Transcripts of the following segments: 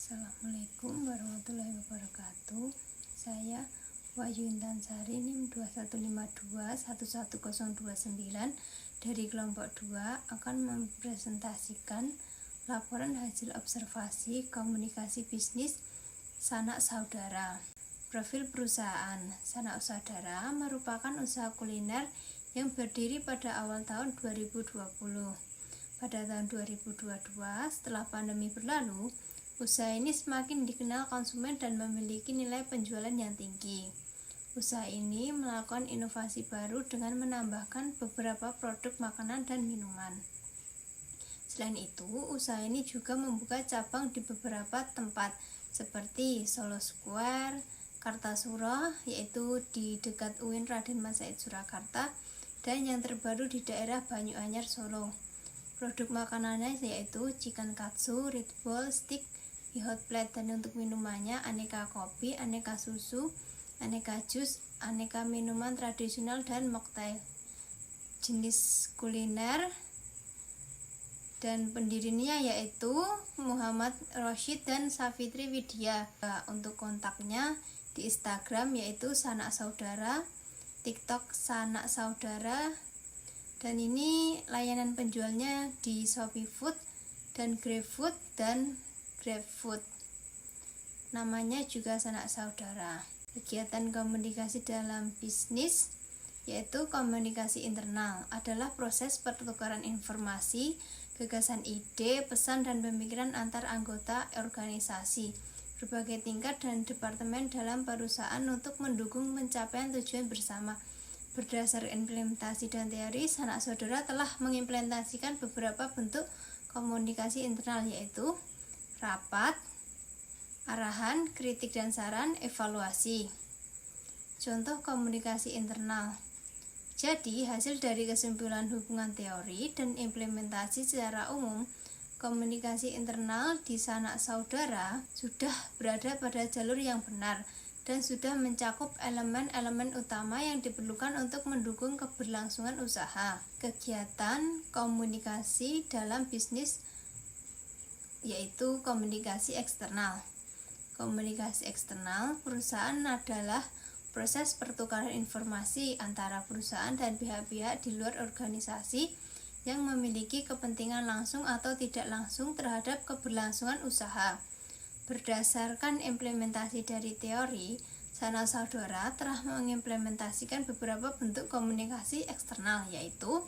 Assalamualaikum warahmatullahi wabarakatuh. Saya Wahyu Intan Sari, NIM 2152111029 dari kelompok 2 akan mempresentasikan laporan hasil observasi komunikasi bisnis sanak saudara. Profil perusahaan sanak saudara merupakan usaha kuliner yang berdiri pada awal tahun 2020. Pada tahun 2022, setelah pandemi berlalu, usaha ini semakin dikenal konsumen dan memiliki nilai penjualan yang tinggi. Usaha ini melakukan inovasi baru dengan menambahkan beberapa produk makanan dan minuman. Selain itu, usaha ini juga membuka cabang di beberapa tempat seperti Solo Square, Kartasura, yaitu di dekat UIN Raden Mas Said Surakarta, dan yang terbaru di daerah Banyuanyar, Solo. Produk makanannya yaitu chicken katsu, Red Bull, stick, hot plate, dan untuk minumannya aneka kopi, aneka susu, aneka jus, aneka minuman tradisional, dan mocktail. Jenis kuliner dan pendirinya yaitu Muhammad Roshid dan Safitri Widya. Untuk kontaknya di Instagram yaitu Sanak Saudara, TikTok Sanak Saudara, dan ini layanan penjualnya di Shopee Food dan GrabFood dan GrabFood. Namanya juga Sanak Saudara. Kegiatan komunikasi dalam bisnis yaitu komunikasi internal adalah proses pertukaran informasi, gagasan ide, pesan, dan pemikiran antar anggota organisasi, berbagai tingkat dan departemen dalam perusahaan untuk mendukung pencapaian tujuan bersama. Berdasar implementasi dan teori, Sanak Saudara telah mengimplementasikan beberapa bentuk komunikasi internal yaitu rapat, arahan, kritik dan saran, evaluasi. Contoh komunikasi internal. Jadi, hasil dari kesimpulan hubungan teori dan implementasi secara umum, komunikasi internal di Sanak Saudara sudah berada pada jalur yang benar dan sudah mencakup elemen-elemen utama yang diperlukan untuk mendukung keberlangsungan usaha. Kegiatan komunikasi dalam bisnis yaitu komunikasi eksternal. Komunikasi eksternal perusahaan adalah proses pertukaran informasi antara perusahaan dan pihak-pihak di luar organisasi yang memiliki kepentingan langsung atau tidak langsung terhadap keberlangsungan usaha. Berdasarkan implementasi dari teori, Sanak Saudara telah mengimplementasikan beberapa bentuk komunikasi eksternal yaitu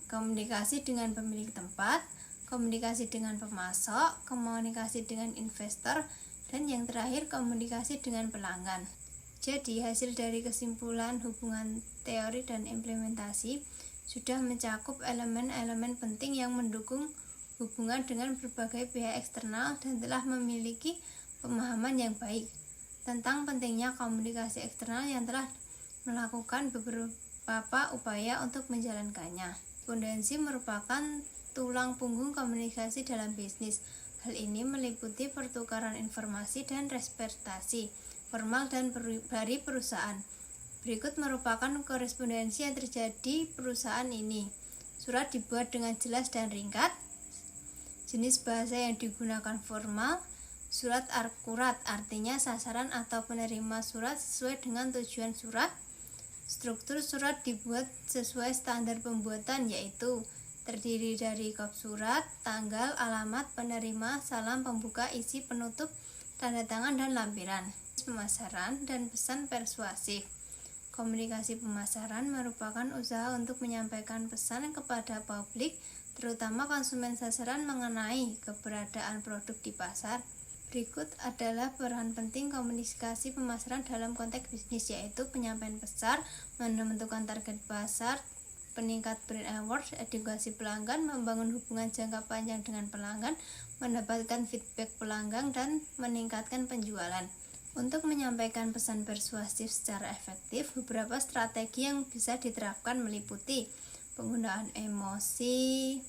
komunikasi dengan pemilik tempat, komunikasi dengan pemasok, komunikasi dengan investor, dan yang terakhir komunikasi dengan pelanggan. Jadi hasil dari kesimpulan hubungan teori dan implementasi sudah mencakup elemen-elemen penting yang mendukung hubungan dengan berbagai pihak eksternal dan telah memiliki pemahaman yang baik tentang pentingnya komunikasi eksternal yang telah melakukan beberapa upaya untuk menjalankannya. Korespondensi merupakan tulang punggung komunikasi dalam bisnis. Hal ini meliputi pertukaran informasi dan representasi formal dan dari perusahaan. Berikut merupakan korespondensi yang terjadi perusahaan ini. Surat dibuat dengan jelas dan ringkas. Jenis bahasa yang digunakan formal. Surat akurat, artinya sasaran atau penerima surat sesuai dengan tujuan surat. Struktur surat dibuat sesuai standar pembuatan yaitu terdiri dari kop surat, tanggal, alamat, penerima, salam pembuka, isi penutup, tanda tangan, dan lampiran. Pemasaran dan pesan persuasif. Komunikasi pemasaran merupakan usaha untuk menyampaikan pesan kepada publik, terutama konsumen sasaran mengenai keberadaan produk di pasar. Berikut adalah peran penting komunikasi pemasaran dalam konteks bisnis yaitu penyampaian pesan, menentukan target pasar, peningkat brand awareness, edukasi pelanggan, membangun hubungan jangka panjang dengan pelanggan, mendapatkan feedback pelanggan, dan meningkatkan penjualan. Untuk menyampaikan pesan persuasif secara efektif, beberapa strategi yang bisa diterapkan meliputi penggunaan emosi,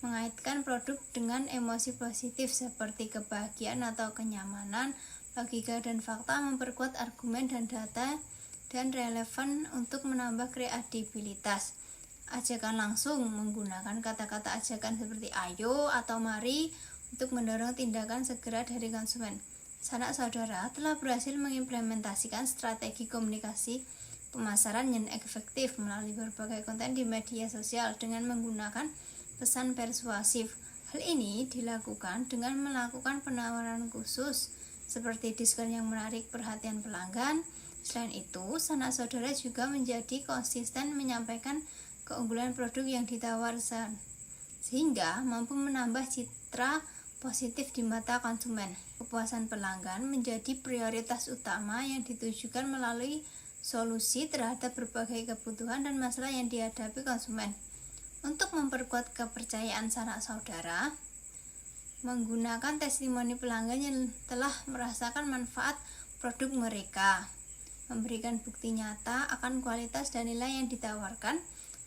mengaitkan produk dengan emosi positif seperti kebahagiaan atau kenyamanan, logika dan fakta, memperkuat argumen dan data, dan relevan untuk menambah kredibilitas. Ajakan langsung menggunakan kata-kata ajakan seperti ayo atau mari untuk mendorong tindakan segera dari konsumen. Sanak saudara telah berhasil mengimplementasikan strategi komunikasi pemasaran yang efektif melalui berbagai konten di media sosial dengan menggunakan pesan persuasif. Hal ini dilakukan dengan melakukan penawaran khusus seperti diskon yang menarik perhatian pelanggan. Selain itu, sanak saudara juga menjadi konsisten menyampaikan keunggulan produk yang ditawarkan, sehingga mampu menambah citra positif di mata konsumen. Kepuasan pelanggan menjadi prioritas utama yang ditujukan melalui solusi terhadap berbagai kebutuhan dan masalah yang dihadapi konsumen. Untuk memperkuat kepercayaan sanak saudara, menggunakan testimoni pelanggan yang telah merasakan manfaat produk mereka, memberikan bukti nyata akan kualitas dan nilai yang ditawarkan.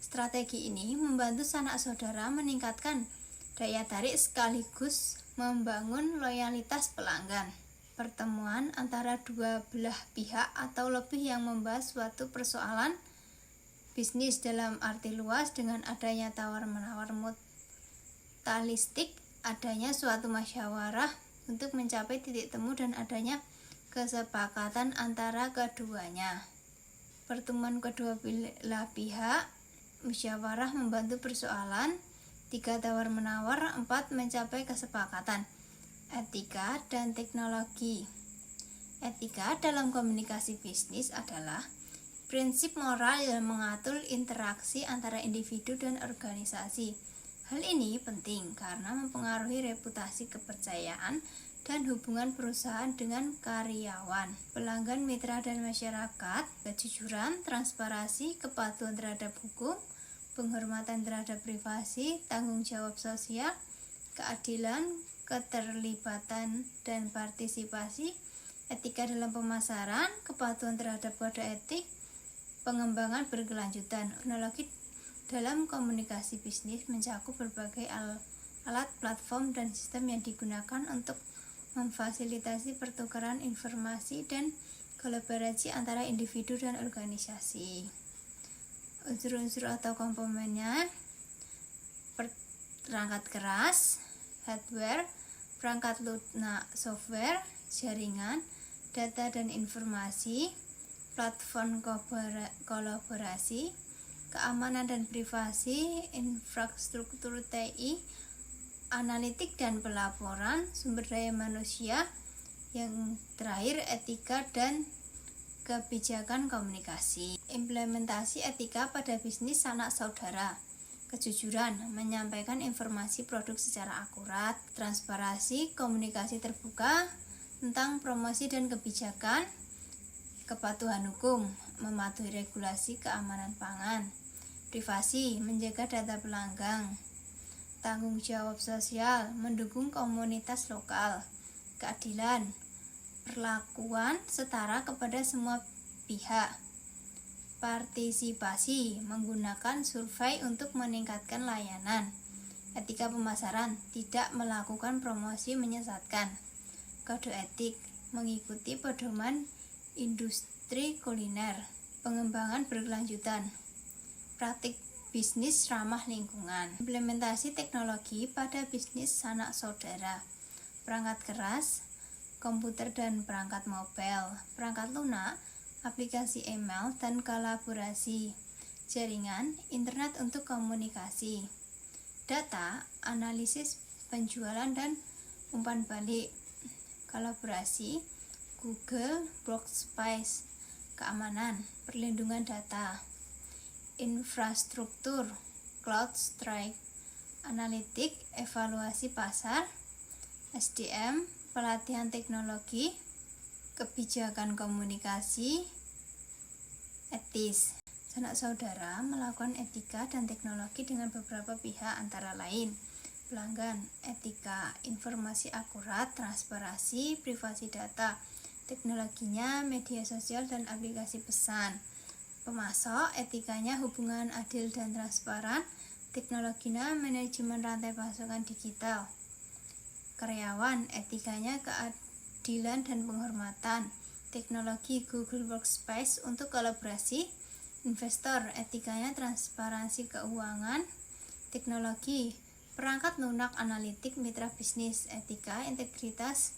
Strategi ini membantu sanak saudara meningkatkan daya tarik sekaligus membangun loyalitas pelanggan. Pertemuan antara dua belah pihak atau lebih yang membahas suatu persoalan bisnis dalam arti luas dengan adanya tawar-menawar mutualistik, adanya suatu musyawarah untuk mencapai titik temu dan adanya kesepakatan antara keduanya. Pertemuan kedua belah pihak, musyawarah membantu persoalan, 3 tawar-menawar, 4 mencapai kesepakatan. Etika dan teknologi. Etika dalam komunikasi bisnis adalah prinsip moral yang mengatur interaksi antara individu dan organisasi. Hal ini penting karena mempengaruhi reputasi, kepercayaan, dan hubungan perusahaan dengan karyawan, pelanggan, mitra, dan masyarakat. Kejujuran, transparansi, kepatuhan terhadap hukum, penghormatan terhadap privasi, tanggung jawab sosial, keadilan, keterlibatan dan partisipasi, etika dalam pemasaran, kepatuhan terhadap kode etik, pengembangan berkelanjutan. Teknologi dalam komunikasi bisnis mencakup berbagai alat, platform, dan sistem yang digunakan untuk memfasilitasi pertukaran informasi dan kolaborasi antara individu dan organisasi. Unsur-unsur atau komponennya: perangkat keras, hardware, perangkat lunak, software, jaringan, data dan informasi, platform kolaborasi, keamanan dan privasi, infrastruktur TI, analitik dan pelaporan, sumber daya manusia, yang terakhir etika dan kebijakan komunikasi. Implementasi etika pada bisnis sanak saudara. Kejujuran, menyampaikan informasi produk secara akurat. Transparansi, komunikasi terbuka tentang promosi dan kebijakan. Kepatuhan hukum, mematuhi regulasi keamanan pangan. Privasi, menjaga data pelanggan. Tanggung jawab sosial, mendukung komunitas lokal. Keadilan, perlakuan setara kepada semua pihak. Partisipasi, menggunakan survei untuk meningkatkan layanan. Etika pemasaran, tidak melakukan promosi menyesatkan. Kode etik, mengikuti pedoman industri kuliner. Pengembangan berkelanjutan, praktik bisnis ramah lingkungan. Implementasi teknologi pada bisnis sanak saudara. Perangkat keras, komputer dan perangkat mobile, perangkat lunak, aplikasi email dan kolaborasi, jaringan, internet untuk komunikasi, data, analisis penjualan dan umpan balik, kolaborasi, Google Workspace, keamanan, perlindungan data, infrastruktur, CloudStrike, analitik, evaluasi pasar, SDM, pelatihan teknologi, kebijakan komunikasi, etis. Sanak saudara melakukan etika dan teknologi dengan beberapa pihak, antara lain pelanggan, etika, informasi akurat, transparansi, privasi data, teknologinya, media sosial dan aplikasi pesan. Pemasok, etikanya hubungan adil dan transparan, teknologinya manajemen rantai pasokan digital. Karyawan, etikanya keadilan dan penghormatan, teknologi Google Workspace untuk kolaborasi. Investor, etikanya transparansi keuangan, teknologi perangkat lunak analitik mitra bisnis, etika, integritas,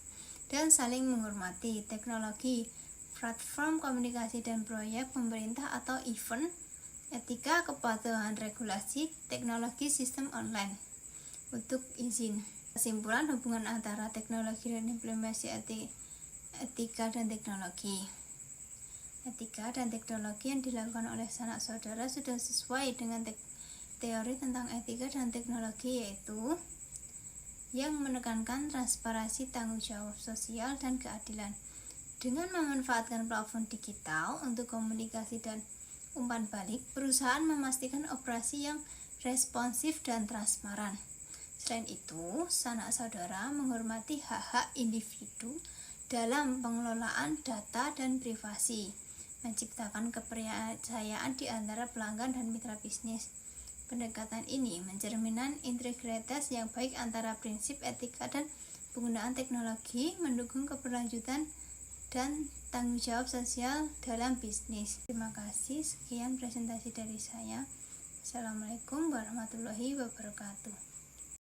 dan saling menghormati, teknologi, platform komunikasi dan proyek pemerintah atau event, etika, kepatuhan regulasi, teknologi sistem online. Untuk izin, kesimpulan hubungan antara teknologi dan implementasi etika dan teknologi. Etika dan teknologi yang dilakukan oleh sanak saudara sudah sesuai dengan teori tentang etika dan teknologi, yaitu yang menekankan transparansi, tanggung jawab sosial, dan keadilan. Dengan memanfaatkan platform digital untuk komunikasi dan umpan balik, perusahaan memastikan operasi yang responsif dan transparan. Selain itu, sanak saudara menghormati hak-hak individu dalam pengelolaan data dan privasi, menciptakan kepercayaan di antara pelanggan dan mitra bisnis. Pendekatan ini mencerminkan integritas yang baik antara prinsip etika dan penggunaan teknologi, mendukung keberlanjutan dan tanggung jawab sosial dalam bisnis. Terima kasih, sekian presentasi dari saya. Assalamualaikum warahmatullahi wabarakatuh.